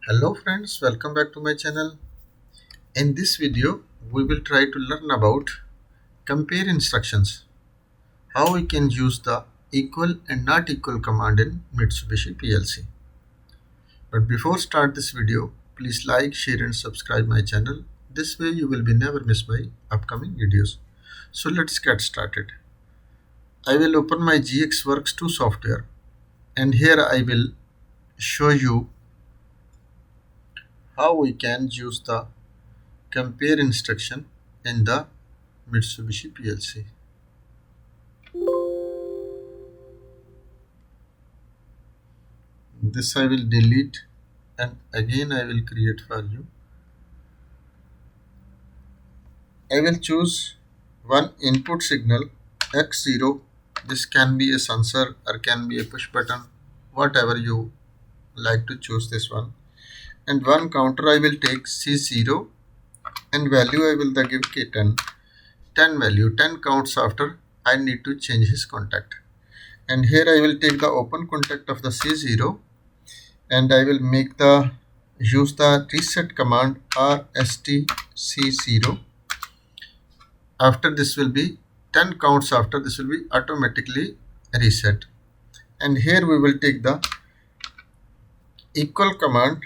Hello friends, welcome back to my channel. In this video, we will try to learn about compare instructions, how we can use the equal and not equal command in Mitsubishi PLC. But before start this video, please like, share and subscribe my channel. This way you will be never miss my upcoming videos. So let's get started. I will open my GXWorks 2 software and here I will show you how we can use the compare instruction in the Mitsubishi PLC. This I will delete and again I will create for you. I will choose one input signal X0. This can be a sensor or can be a push button, whatever you like to choose this one. And one counter I will take C0 and value I will give K10. 10 value, 10 counts after I need to change his contact. And here I will take the open contact of the C0 and I will use the reset command rstc0. After this will be 10 counts after this will be automatically reset. And here we will take the equal command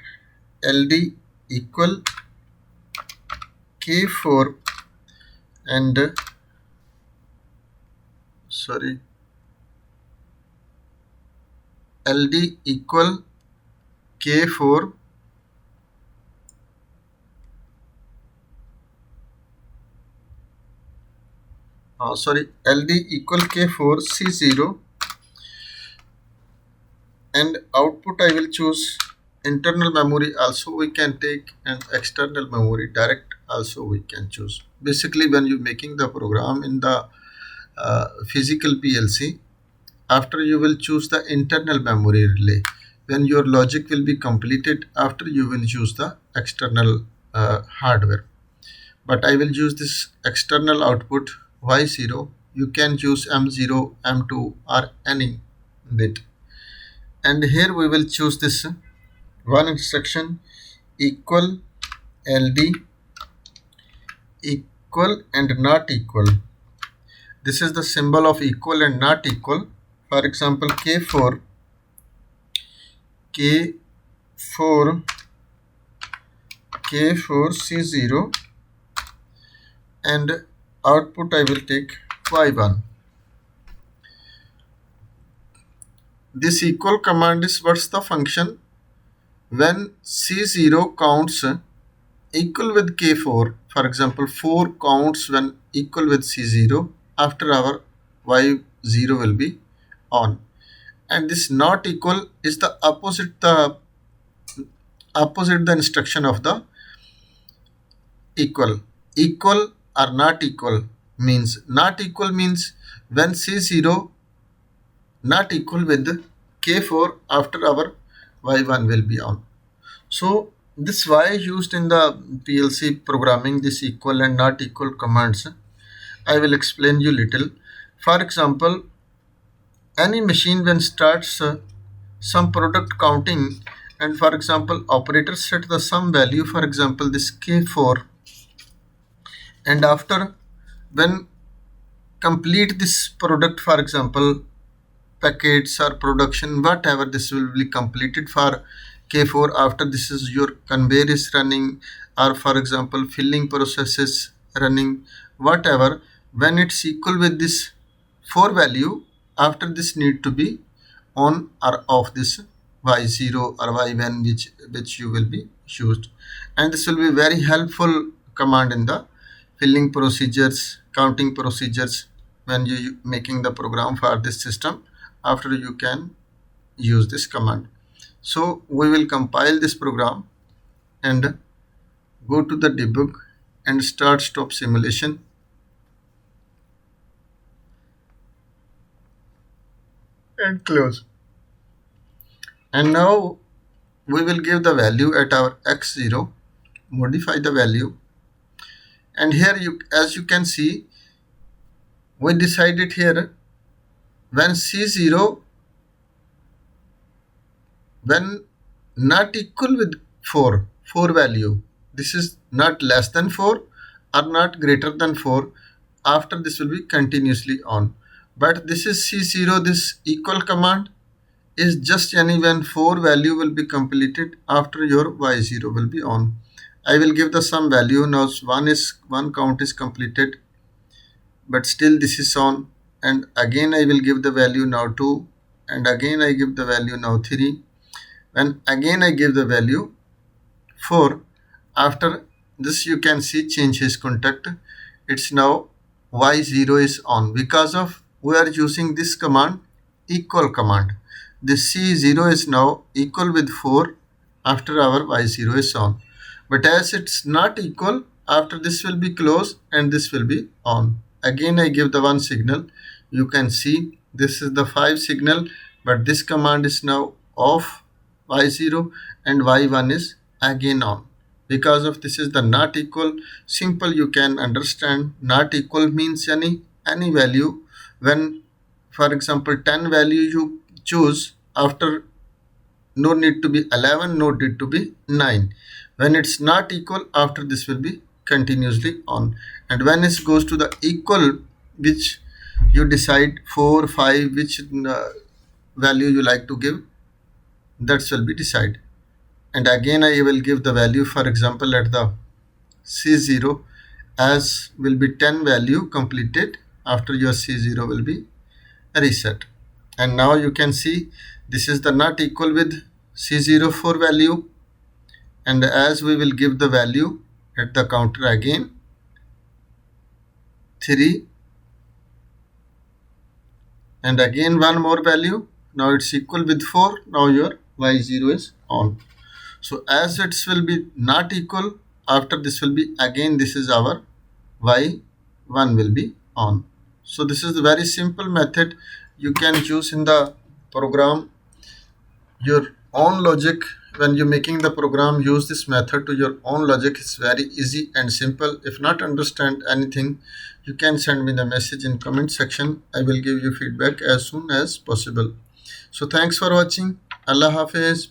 ld equal k4 and ld equal k4 ld equal k4 c0 and output I will choose internal memory. Also we can take and external memory direct also we can choose. Basically when you making the program in the physical PLC, after you will choose the internal memory relay. When your logic will be completed, after you will use the external hardware. But I will use this external output Y0. You can choose M0, M2 or any bit. And here we will choose this one instruction equal LD equal and not equal. This is the symbol of equal and not equal. For example, K4 C0 and output I will take Y1. This equal command is what's the function when C0 counts equal with K4. For example, 4 counts when equal with C0, after our Y0 will be on. And this not equal is the opposite the instruction of the equal. Equal or not equal means when C0 not equal with K4, after our Y1 will be on. So this Y used in the PLC programming, this equal and not equal commands, I will explain you little. For example, any machine when starts some product counting, and for example operator set the some value, for example this K4, and after when complete this product, for example packets or production, whatever, this will be completed for K4. After this is your conveyor is running, or for example filling process is running, whatever, when it's equal with this 4 value, after this need to be on or off this Y0 or Y1 which you will be used. And this will be very helpful command in the filling procedures, counting procedures, when you making the program for this system. After you can use this command. So we will compile this program and go to the debug and start stop simulation. And close. And now we will give the value at our X0, modify the value. And here as you can see, we decided here when C0 when not equal with 4 value. This is not less than 4 or not greater than 4. After this will be continuously on. But this is C0, this equal command is just any when 4 value will be completed after your Y0 will be on. I will give the some value now. One count is completed, but still this is on, and again I will give the value now 2, and again I give the value now 3, and again I give the value 4. After this you can see change his contact. It's now Y0 is on because of we are using this command equal command. This C0 is now equal with 4 after our Y0 is on. But as it's not equal, after this will be closed and this will be on. Again I give the one signal. You can see this is the 5 signal, but this command is now off Y0 and Y1 is again on. Because of this is the not equal, simple you can understand. Not equal means any value. When for example 10 value you choose, after no need to be 11, no need to be 9. When it's not equal, after this will be continuously on, and when it goes to the equal, which you decide 4 5 which value you like to give, that will be decided. And again I will give the value, for example at the C0 as will be 10 value completed. After your C0 will be reset, and now you can see this is the not equal with C0 4 value, and as we will give the value at the counter again 3, and again one more value. Now it's equal with 4. Now your Y0 is on. So as it will be not equal, after this will be again this is our Y1 will be on. So this is a very simple method you can use in the program. Your own logic, when you're making the program, use this method to your own logic. It's very easy and simple. If not understand anything, you can send me the message in comment section. I will give you feedback as soon as possible. So thanks for watching. Allah Hafiz.